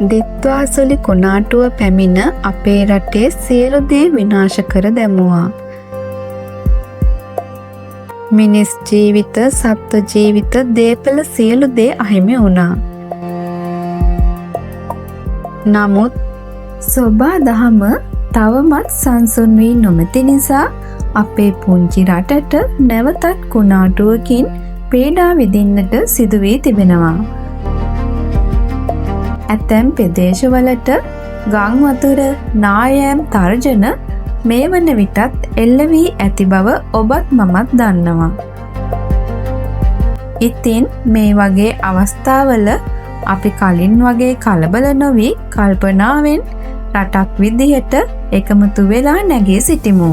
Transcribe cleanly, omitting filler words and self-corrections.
දිත්වාසොලි කුණාටුව පැමිණ අපේ රටේ සියලු දේ විනාශ කර දැමුවා. මිනිස් ජීවිත, සත්ත්ව ජීවිත, දේපල සියලු දේ අහිමි වුණා. නමුත් සොබා දහම තවමත් සංසුන් වී නොමැති නිසා අපේ පුංචි රටට නැවතත් කුණාටුවකින් පීඩා විඳින්නට සිදු වී තිබෙනවා. ඇතැම් ප්‍රදේශවලට ගං වතුර නායෑම් තර්ජන මේ වන විටත් එල්ල වී ඇති බව ඔබත් මමත් දන්නවා. ඉතින් මේ වගේ අවස්ථාවල අපි කලින් වගේ කලබල නොවී කල්පනාවෙන් රටක් විදිහට එකමුතු වෙලා නැගී සිටිමු.